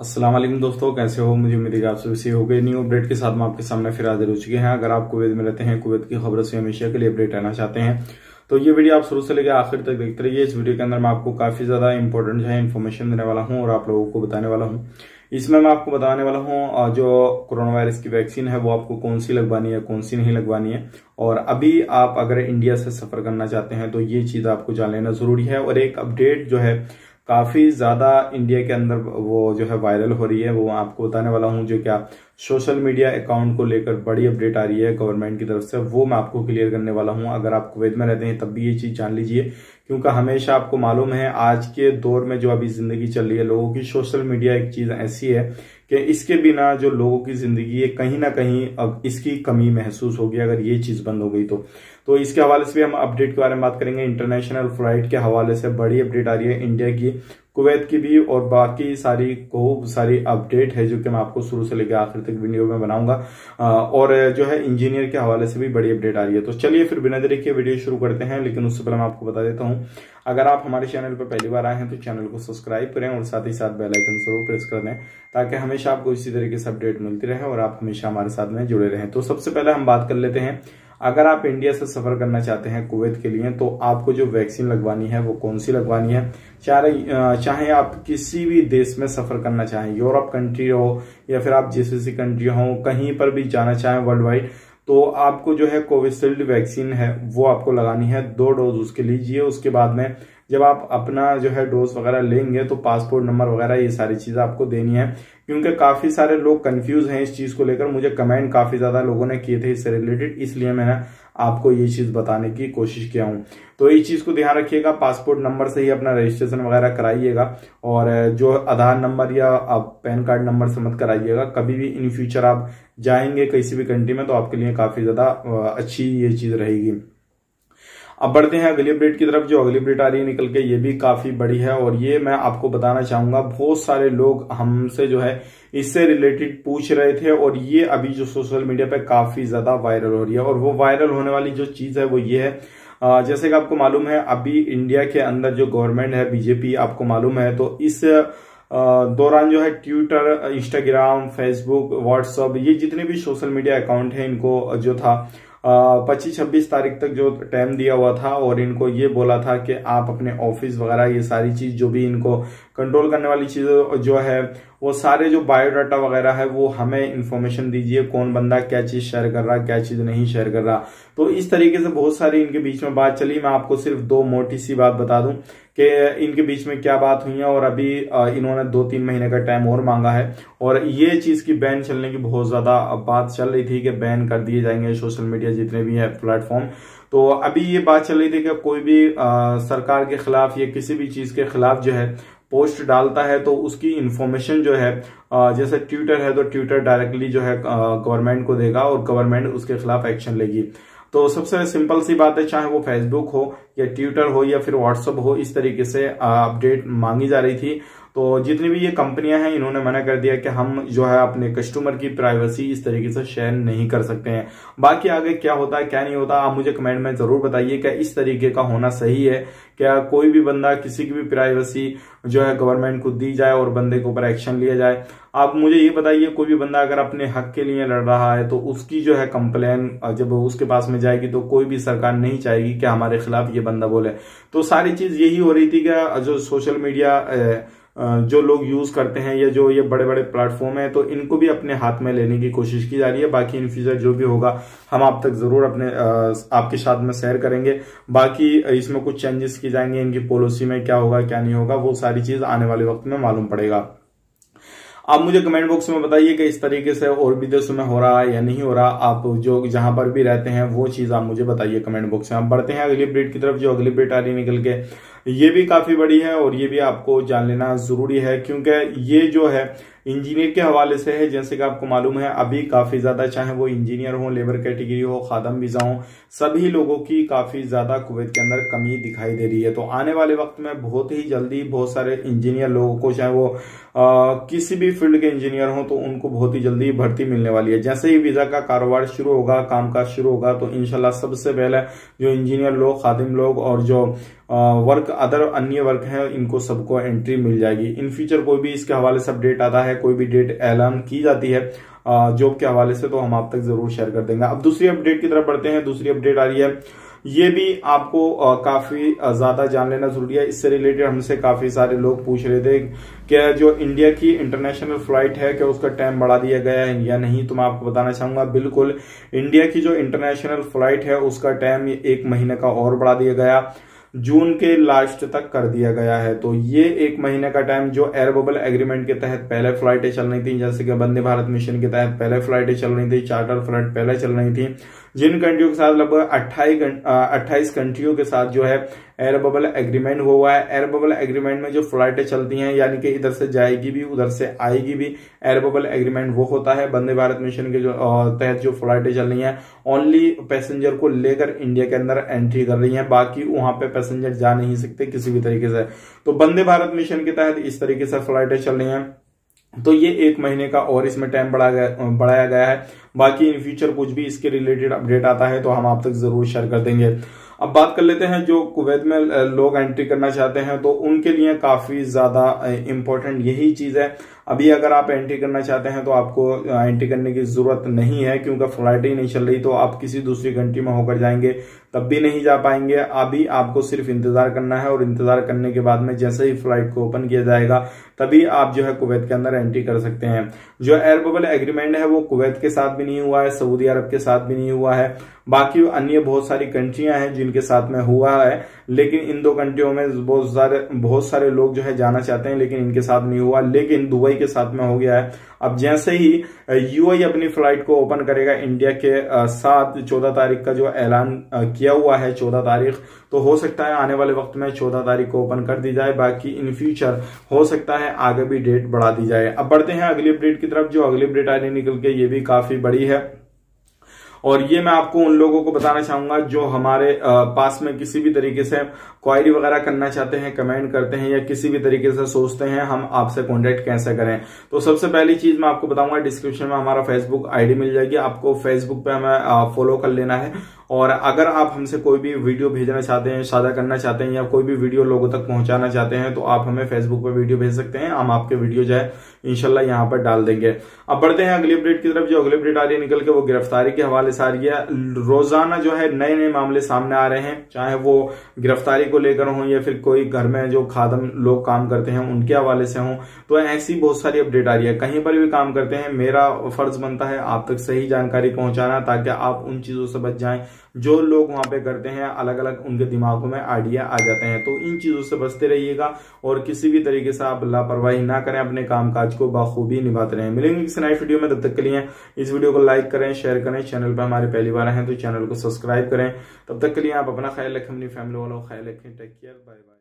अस्सलाम वालेकुम दोस्तों, कैसे हो? मुझे उम्मीद है कि आप सभी सही हो गए। न्यू अपडेट के साथ में आपके सामने फिर हाजिर हो चुके हैं। अगर आप कुवैत में रहते हैं, कुवैत की खबरों से हमेशा के लिए अपडेट रहना चाहते हैं तो ये वीडियो आप शुरू से लेकर आखिर तक देखते रहिए। इस वीडियो के अंदर मैं आपको काफी ज्यादा इंपॉर्टेंट जो है इन्फॉर्मेशन देने वाला हूँ और आप लोगों को बताने वाला हूँ। इसमें मैं आपको बताने वाला हूँ जो कोरोना वायरस की वैक्सीन है वो आपको कौन सी लगवानी है, कौन सी नहीं लगवानी है। और अभी आप अगर इंडिया से सफर करना चाहते हैं तो ये चीज आपको जान लेना जरूरी है। और एक अपडेट जो है काफी ज्यादा इंडिया के अंदर वो जो है वायरल हो रही है, वो आपको बताने वाला हूं। जो क्या सोशल मीडिया अकाउंट को लेकर बड़ी अपडेट आ रही है गवर्नमेंट की तरफ से, वो मैं आपको क्लियर करने वाला हूं। अगर आप कुवैत में रहते हैं तब भी ये चीज जान लीजिए, क्योंकि हमेशा आपको मालूम है आज के दौर में जो अभी जिंदगी चल रही है लोगों की, सोशल मीडिया एक चीज ऐसी है कि इसके बिना जो लोगों की जिंदगी है कहीं ना कहीं अब इसकी कमी महसूस होगी अगर ये चीज बंद हो गई तो इसके हवाले से भी हम अपडेट के बारे में बात करेंगे। इंटरनेशनल फ्लाइट के हवाले से बड़ी अपडेट आ रही है इंडिया की, कुवैत की भी, और बाकी खूब सारी अपडेट है जो कि मैं आपको शुरू से लेकर आखिर तक वीडियो में बनाऊंगा। और जो है इंजीनियर के हवाले से भी बड़ी अपडेट आ रही है। तो चलिए फिर बिना देरी के वीडियो शुरू करते हैं। लेकिन उससे पहले मैं आपको बता देता हूं, अगर आप हमारे चैनल पर पहली बार आए हैं तो चैनल को सब्सक्राइब करें और साथ ही साथ बेल आइकन जरूर प्रेस कर दें, ताकि हमेशा आपको इसी तरीके से अपडेट मिलती रहे और आप हमेशा हमारे साथ में जुड़े रहें। तो सबसे पहले हम बात कर लेते हैं, अगर आप इंडिया से सफर करना चाहते हैं कुवैत के लिए तो आपको जो वैक्सीन लगवानी है वो कौन सी लगवानी है। चाहे आप किसी भी देश में सफर करना चाहें, यूरोप कंट्री हो या फिर आप जीसीसी कंट्री हो, कहीं पर भी जाना चाहें वर्ल्ड वाइड, तो आपको जो है कोविशील्ड वैक्सीन है वो आपको लगानी है। 2 डोज उसके लीजिए। उसके बाद में जब आप अपना जो है डोज वगैरह लेंगे तो पासपोर्ट नंबर वगैरह ये सारी चीजें आपको देनी है, क्योंकि काफी सारे लोग कंफ्यूज हैं इस चीज को लेकर। मुझे कमेंट काफी ज्यादा लोगों ने किए थे इससे रिलेटेड, इसलिए मैंने आपको ये चीज बताने की कोशिश किया हूं। तो इस चीज को ध्यान रखिएगा, पासपोर्ट नंबर से ही अपना रजिस्ट्रेशन वगैरह कराइएगा और जो आधार नंबर या आप पैन कार्ड नंबर से मत कराइएगा। कभी भी इन फ्यूचर आप जाएंगे किसी भी कंट्री में तो आपके लिए काफी ज्यादा अच्छी ये चीज रहेगी। अब बढ़ते हैं अगली अपडेट की तरफ। जो अगली अपडेट आ रही है निकल के, ये भी काफी बड़ी है और ये मैं आपको बताना चाहूंगा। बहुत सारे लोग हमसे जो है इससे रिलेटेड पूछ रहे थे और ये अभी जो सोशल मीडिया पे काफी ज्यादा वायरल हो रही है। और वो वायरल होने वाली जो चीज है वो ये है, जैसे कि आपको मालूम है अभी इंडिया के अंदर जो गवर्नमेंट है बीजेपी, आपको मालूम है, तो इस दौरान जो है ट्विटर, इंस्टाग्राम, फेसबुक, व्हाट्सएप, ये जितने भी सोशल मीडिया अकाउंट है इनको जो था 25-26 तारीख तक जो टाइम दिया हुआ था और इनको ये बोला था कि आप अपने ऑफिस वगैरह ये सारी चीज जो भी इनको कंट्रोल करने वाली चीज जो है वो सारे जो बायोडाटा वगैरह है वो हमें इंफॉर्मेशन दीजिए, कौन बंदा क्या चीज शेयर कर रहा, क्या चीज नहीं शेयर कर रहा। तो इस तरीके से बहुत सारी इनके बीच में बात चली। मैं आपको सिर्फ 2 मोटी सी बात बता दूं कि इनके बीच में क्या बात हुई है। और अभी इन्होंने 2-3 महीने का टाइम और मांगा है और ये चीज की बैन चलने की बहुत ज्यादा बात चल रही थी कि बैन कर दिए जाएंगे सोशल मीडिया जितने भी है प्लेटफॉर्म। तो अभी ये बात चल रही थी कि कोई भी सरकार के खिलाफ या किसी भी चीज के खिलाफ जो है पोस्ट डालता है तो उसकी इंफॉर्मेशन जो है, जैसे ट्विटर है तो ट्विटर डायरेक्टली जो है गवर्नमेंट को देगा और गवर्नमेंट उसके खिलाफ एक्शन लेगी। तो सबसे सिंपल सी बात है, चाहे वो फेसबुक हो या ट्विटर हो या फिर व्हाट्सएप हो, इस तरीके से अपडेट मांगी जा रही थी। तो जितनी भी ये कंपनियां हैं इन्होंने मना कर दिया कि हम जो है अपने कस्टमर की प्राइवेसी इस तरीके से शेयर नहीं कर सकते हैं। बाकी आगे क्या होता है क्या नहीं होता आप मुझे कमेंट में जरूर बताइए, क्या इस तरीके का होना सही है? क्या कोई भी बंदा किसी की भी प्राइवेसी जो है गवर्नमेंट को दी जाए और बंदे के ऊपर एक्शन लिया जाए? आप मुझे ये बताइए, कोई भी बंदा अगर अपने हक के लिए लड़ रहा है तो उसकी जो है कंप्लेन जब उसके पास में जाएगी तो कोई भी सरकार नहीं चाहेगी कि हमारे खिलाफ ये बंदा बोले। तो सारी चीज यही हो रही थी कि जो सोशल मीडिया जो लोग यूज करते हैं या जो ये बड़े बड़े प्लेटफॉर्म है तो इनको भी अपने हाथ में लेने की कोशिश की जा रही है। बाकी इन फ्यूचर जो भी होगा हम आप तक जरूर आपके साथ में शेयर करेंगे। बाकी इसमें कुछ चेंजेस की जाएंगे, इनकी पॉलिसी में क्या होगा क्या नहीं होगा वो सारी चीज आने वाले वक्त में मालूम पड़ेगा। आप मुझे कमेंट बॉक्स में बताइए कि इस तरीके से और भी देशों में हो रहा है या नहीं हो रहा। आप जो जहां पर भी रहते हैं वो चीज आप मुझे बताइए कमेंट बॉक्स में। आप बढ़ते हैं अगली अपडेट की तरफ। जो अगली अपडेट आ रही निकल के, ये भी काफी बड़ी है और ये भी आपको जान लेना जरूरी है, क्योंकि ये जो है इंजीनियर के हवाले से है। जैसे कि आपको मालूम है अभी काफी ज्यादा, चाहे वो इंजीनियर हो, लेबर कैटेगरी हो, खादम वीजा हो, सभी लोगों की काफी ज्यादा कुवैत के अंदर कमी दिखाई दे रही है। तो आने वाले वक्त में बहुत ही जल्दी बहुत सारे इंजीनियर लोगों को, चाहे वो किसी भी फील्ड के इंजीनियर हो, तो उनको बहुत ही जल्दी भर्ती मिलने वाली है। जैसे ही वीजा का कारोबार शुरू होगा, कामकाज शुरू होगा, तो इंशाल्लाह सबसे पहले जो इंजीनियर लोग, खादिम लोग और जो वर्क अदर अन्य वर्क है इनको सबको एंट्री मिल जाएगी। इन फ्यूचर कोई भी इसके हवाले से अपडेट आता है, कोई भी डेट ऐलान की जाती है जॉब के हवाले से, तो हम आप तक जरूर शेयर कर देंगे। अब दूसरी अपडेट की तरफ बढ़ते हैं। दूसरी अपडेट आ रही है, ये भी आपको काफी ज्यादा जान लेना जरूरी है। इससे रिलेटेड हमसे काफी सारे लोग पूछ रहे थे कि जो इंडिया की इंटरनेशनल फ्लाइट है क्या उसका टाइम बढ़ा दिया गया है या नहीं। तो मैं आपको बताना चाहूंगा, बिल्कुल इंडिया की जो इंटरनेशनल फ्लाइट है उसका टाइम 1 महीने का और बढ़ा दिया गया, जून के लास्ट तक कर दिया गया है। तो ये 1 महीने का टाइम जो एयर बबल एग्रीमेंट के तहत पहले फ्लाइटें चल रही थी, जैसे कि वंदे भारत मिशन के तहत पहले फ्लाइटें चल रही थी, चार्टर फ्लाइट पहले चल रही थी, जिन कंट्रियों के साथ लगभग 28 कंट्रियों के साथ जो है एयर बबल एग्रीमेंट हुआ है। एयर बबल एग्रीमेंट में जो फ्लाइटें चलती हैं, यानी कि इधर से जाएगी भी उधर से आएगी भी, एयर बबल एग्रीमेंट वो होता है। वंदे भारत मिशन के जो तहत जो फ्लाइटें चल रही हैं ओनली पैसेंजर को लेकर इंडिया के अंदर एंट्री कर रही हैं, बाकी वहां पे पैसेंजर जा नहीं सकते किसी भी तरीके से। तो वंदे भारत मिशन के तहत इस तरीके से फ्लाइटें चल रही हैं। तो ये 1 महीने का और इसमें टाइम बढ़ाया गया है। बाकी इन फ्यूचर कुछ भी इसके रिलेटेड अपडेट आता है तो हम आप तक जरूर शेयर कर देंगे। अब बात कर लेते हैं जो कुवैत में लोग एंट्री करना चाहते हैं, तो उनके लिए काफी ज्यादा इंपॉर्टेंट यही चीज है। अभी अगर आप एंट्री करना चाहते हैं तो आपको एंट्री करने की जरूरत नहीं है, क्योंकि फ्लाइट ही नहीं चल रही। तो आप किसी दूसरी कंट्री में होकर जाएंगे तब भी नहीं जा पाएंगे। अभी आपको सिर्फ इंतजार करना है, और इंतजार करने के बाद में जैसे ही फ्लाइट को ओपन किया जाएगा तभी आप जो है कुवैत के अंदर एंट्री कर सकते हैं। जो एयर बबल एग्रीमेंट है वो कुवैत के साथ भी नहीं हुआ है, सऊदी अरब के साथ भी नहीं हुआ है, बाकी अन्य बहुत सारी कंट्रियां हैं जिनके साथ में हुआ है, लेकिन इन 2 कंट्रियों में बहुत सारे लोग जो है जाना चाहते हैं, लेकिन इनके साथ नहीं हुआ। लेकिन दुबई के साथ में हो गया है। अब जैसे ही यूएई अपनी फ्लाइट को ओपन करेगा इंडिया के साथ 14 तारीख का जो ऐलान किया हुआ है 14 तारीख, तो हो सकता है आने वाले वक्त में 14 तारीख को ओपन कर दी जाए। बाकी इन फ्यूचर हो सकता है आगे भी डेट बढ़ा दी जाए। अब बढ़ते हैं अगली अपडेट की तरफ। जो अगली अपडेट आई निकल के ये भी काफी बड़ी है, और ये मैं आपको उन लोगों को बताना चाहूंगा जो हमारे पास में किसी भी तरीके से क्वायरी वगैरह करना चाहते हैं, कमेंट करते हैं या किसी भी तरीके से सोचते हैं हम आपसे कांटेक्ट कैसे करें। तो सबसे पहली चीज मैं आपको बताऊंगा, डिस्क्रिप्शन में हमारा फेसबुक आईडी मिल जाएगी, आपको फेसबुक पे हमें फॉलो कर लेना है। और अगर आप हमसे कोई भी वीडियो भेजना चाहते हैं, साझा करना चाहते हैं, या कोई भी वीडियो लोगों तक पहुंचाना चाहते हैं, तो आप हमें फेसबुक पर वीडियो भेज सकते हैं। हम आपके वीडियो जो है इंशाल्लाह यहाँ पर डाल देंगे। अब बढ़ते हैं अगली अपडेट की तरफ। जो अगली अपडेट आ रही है निकल के वो गिरफ्तारी के हवाले से आ रही है। रोजाना जो है नए नए मामले सामने आ रहे हैं, चाहे वो गिरफ्तारी को लेकर हो या फिर कोई घर में जो खादम लोग काम करते हैं उनके हवाले से हो। तो ऐसी बहुत सारी अपडेट आ रही है। कहीं पर भी काम करते हैं, मेरा फर्ज बनता है आप तक सही जानकारी पहुंचाना, ताकि आप उन चीजों से बच जाएं जो लोग वहां पे करते हैं। अलग अलग उनके दिमागों में आइडिया आ जाते हैं। तो इन चीजों से बचते रहिएगा और किसी भी तरीके से आप लापरवाही ना करें, अपने कामकाज को बाखूबी निभाते रहें। मिलेंगे किसी नई वीडियो में, तब तक के लिए इस वीडियो को लाइक करें, शेयर करें। चैनल पर हमारे पहली बार हैं तो चैनल को सब्सक्राइब करें। तब तक के लिए आप अपना ख्याल रखें, अपनी फैमिली वालों का ख्याल रखें। Take care, bye bye.